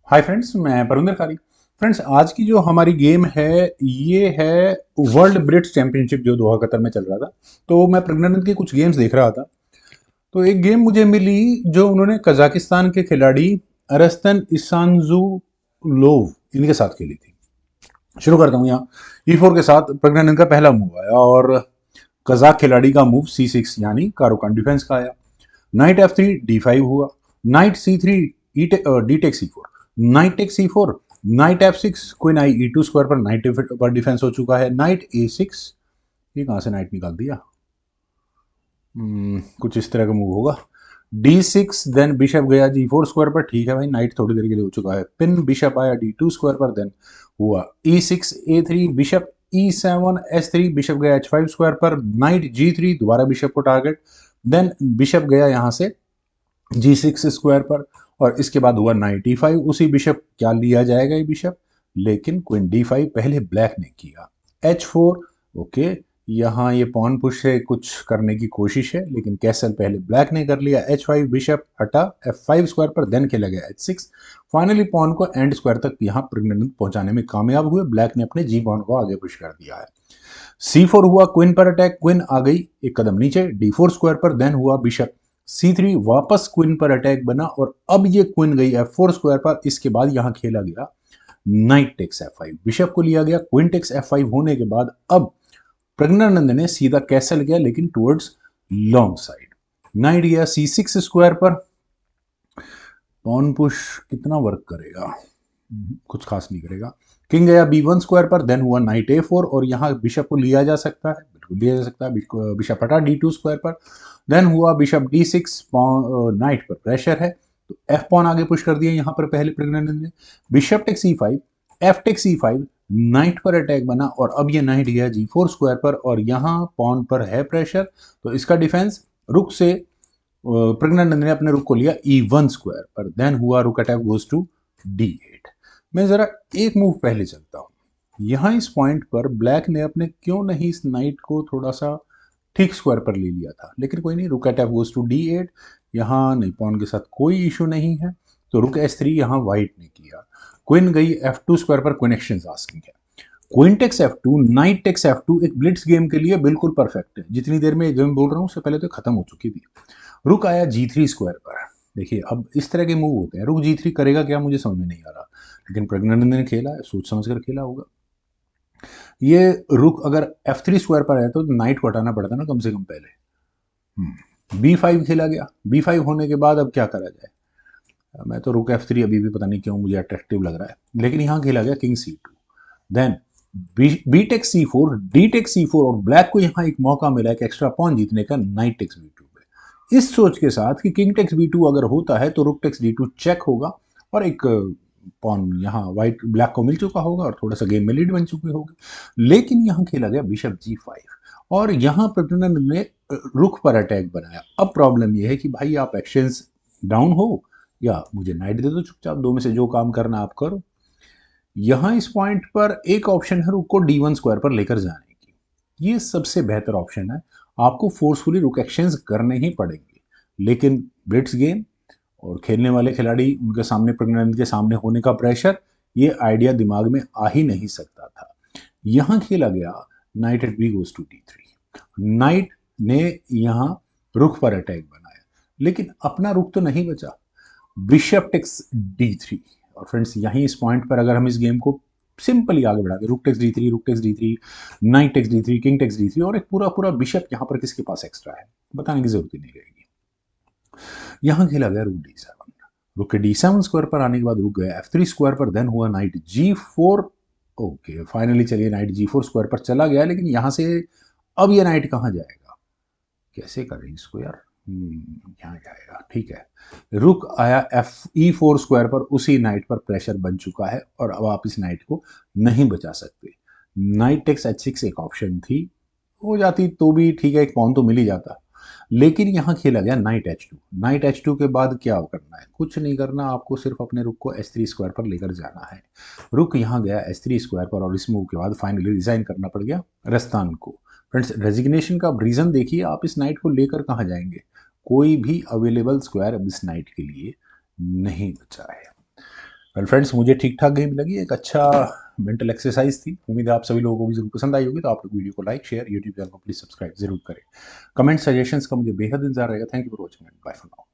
Hi friends, मैं परविंदर कारी। Friends, आज की जो हमारी गेम है ये है वर्ल्ड ब्रिड्ज चैंपियनशिप जो दोहा कतर में चल रहा था। तो मैं प्रज्ञानंद की कुछ गेम्स देख रहा था, तो एक गेम मुझे मिली जो उन्होंने कजाकिस्तान के खिलाड़ी अरस्तन इसानजुलोव इनके साथ खेली थी। शुरू करता हूँ यहाँ। E4 के साथ प्रज्ञानंद का पहला मूव आया और कजाक खिलाड़ी का मूव C6 यानी कारोकान डिफेंस का आया। नाइट F3 D5 हुआ। Knight C3 D take C4, knight take C4, knight F6, queen आई E2 स्क्वायर पर नाइट पर डिफेंस हो चुका है। नाइट A6, ये कहां से नाइट निकाल दिया। कुछ इस तरह का मूव होगा। D6, देन बिशप गया G4 स्क्वायर पर। ठीक है भाई, नाइट थोड़ी देर के लिए हो चुका है। पिन बिशप आया D2 स्क्वायर पर, देन हुआ E6 A3, bishop E7 S3, bishop गया H5 स्क्वायर पर। नाइट G3, दोबारा बिशप को टारगेट, देन बिशप गया यहां से G6 स्क्वायर पर, और इसके बाद हुआ नाइट E5। उसी बिशप क्या लिया जाएगा ये बिशप, लेकिन क्वीन D5 पहले ब्लैक ने किया। H4, ओके, यहाँ ये पॉन पुश से कुछ करने की कोशिश है, लेकिन कैसल पहले ब्लैक ने कर लिया। H5, बिशप हटा F5 स्क्वायर पर, देन खेला गया H6। फाइनली पॉन को एंड स्क्वायर तक यहाँ प्रज्ञानंद पहुंचाने में कामयाब हुए। ब्लैक ने अपने जी पॉन को आगे पुश कर दिया है। C4 हुआ क्वीन पर अटैक, क्वीन आ गई एक कदम नीचे D4 स्क्वायर पर, देन हुआ बिशप C3, वापस क्वीन पर अटैक बना, और अब ये क्वीन गई F4 स्क्वायर पर। इसके बाद यहां खेला गया नाइट टेक्स F5, बिशप को लिया गया। क्वीन टेक्स F5 होने के बाद अब प्रज्ञानंद ने सीधा कैसल गया, लेकिन टुवर्ड्स लॉन्ग साइड। नाइट गया C6 स्क्वायर पर। पॉन पुश कितना वर्क करेगा, कुछ खास नहीं करेगा। किंग गया B1 स्क्वायर पर, देन हुआ नाइट A4, और यहाँ बिशप को लिया जा सकता है, बिल्कुल लिया जा सकता है। बिशप हटा D2 स्क्वायर पर, देन हुआ बिशप D6। नाइट पर प्रेशर है, तो F पॉन आगे पुश कर दिया यहाँ पर पहले प्रज्ञानंद ने। Bishop take C5, F take C5, knight पर अटैक बना, और अब ये नाइट गया G4 स्क्वायर पर, और यहाँ पॉन पर है प्रेशर, तो इसका डिफेंस रुक से प्रज्ञानंद ने अपने रुक को लिया E1 स्क्वायर पर, देन हुआ रुक अटैक गोज टू D8। मैं जरा एक मूव पहले चलता हूं। यहां इस पॉइंट पर ब्लैक ने अपने क्यों नहीं इस नाइट को थोड़ा सा ठीक स्क्वायर पर ले लिया था, लेकिन कोई नहीं, रुक अटैक गोज टू D8। यहाँ नहीं, पॉन के साथ कोई इशू नहीं है, तो रुक S3 यहाँ व्हाइट ने किया। क्वीन गई F2 स्क्वायर पर, क्वीन एक्सचेंज आस्किंग है। Queen takes F2, knight takes F2 एक ब्लिट्स गेम के लिए बिल्कुल परफेक्ट है। जितनी देर में ये गेम बोल रहा हूँ उससे पहले तो खत्म हो चुकी थी। रुक आया G3 स्क्वायर पर। देखिए, अब इस तरह के मूव होते हैं। रुक G3 करेगा क्या, मुझे समझ में नहीं आ रहा, लेकिन प्रज्ञानंद ने खेला है, सोच समझ कर खेला होगा। ये रुक अगर F3 स्क्वायर पर है तो नाइट को हटाना पड़ता ना कम से कम पहले। B5 खेला गया। B5 होने के बाद अब क्या करा जाए। मैं तो रुक F3 अभी भी पता नहीं क्यों मुझे अट्रैक्टिव लग रहा है, लेकिन यहाँ खेला गया king C2, then B take C4, D take C4, और ब्लैक को यहाँ एक मौका मिला है कि एक्स्ट्रा पॉन जीतने का, नाइट टेक्स B2 पे। इस सोच के साथ कि किंग टेक्स B2 अगर होता है तो रुक टेक्स D2 चेक होगा, और एक पॉन यहाँ व्हाइट ब्लैक को मिल चुका होगा, और थोड़ा सा गेम में लीड बन चुकी होगी। लेकिन यहाँ खेला गया बिशप G5, और यहाँ प्रज्ञानंद ने रुक पर अटैक बनाया। अब प्रॉब्लम यह है कि भाई आप एक्सचेंज डाउन हो या मुझे नाइट दे दो चुपचाप, दो में से जो काम करना आप करो। यहां इस पॉइंट पर एक ऑप्शन है रुक को D1 स्क्वायर पर लेकर जाने की। ये सबसे बेहतर ऑप्शन है। आपको फोर्सफुली रुक एक्सचेंज करने ही पड़ेंगे, लेकिन ब्लिट्स गेम और खेलने वाले खिलाड़ी, उनके सामने प्रज्ञानंद के सामने होने का प्रेशर, ये आइडिया दिमाग में आ ही नहीं सकता था। यहां खेला गया knight at B goes to D3। Knight ने यहां रुख पर अटैक बनाया, लेकिन अपना रुख तो नहीं बचा। बिशप टेक्स D3, और फ्रेंड्स यहीं इस पॉइंट पर अगर हम इस गेम को सिंपली आगे बढ़ा दें, रुक takes D3, rook takes D3, knight takes D3, king takes D3, और एक पूरा पूरा बिशप यहाँ पर किसके पास एक्स्ट्रा है बताने की जरूरत ही नहीं रहेगी। यहाँ खेला गया रुक D7। रुक के D7 स्क्वायर पर आने के बाद रुक गया F3 स्क्वायर पर, देन हुआ नाइट G4। ओके, फाइनली चलिए नाइट G4 स्क्वायर पर चला गया, लेकिन यहाँ से अब ये नाइट कहाँ जाएगा, कैसे करें इसको यार। यहाँ जाएगा, ठीक है। रुक आया E4 स्क्वायर पर, उसी नाइट पर प्रेशर बन चुका है, और अब आप इस नाइट को नहीं बचा सकते। नाइट टेक्स H6 एक ऑप्शन थी, हो जाती तो भी ठीक है, एक पॉन तो मिल ही जाता, लेकिन यहाँ खेला गया नाइट H2। नाइट H2 के बाद क्या करना है, कुछ नहीं करना, आपको सिर्फ अपने रुक को S3 स्क्वायर पर लेकर जाना है। रुक यहाँ गया S3 स्क्वायर पर, और इस मूव के बाद फाइनली रिजाइन करना पड़ गया रस्तान को। फ्रेंड्स, रेजिग्नेशन का रीजन देखिए, आप इस नाइट को लेकर कहाँ जाएंगे, कोई भी अवेलेबल स्क्वायर अब इस नाइट के लिए नहीं बचा है। वेल फ्रेंड्स, मुझे ठीक ठाक गेम लगी, एक अच्छा मेंटल एक्सरसाइज थी। उम्मीद है आप सभी लोगों को भी जरूर पसंद आई होगी। तो आप लोग वीडियो को लाइक शेयर, यूट्यूब चैनल को प्लीज सब्सक्राइब जरूर करें। कमेंट सजेशंस का मुझे बेहद इंतजार रहेगा। Thank you for watching and bye for now.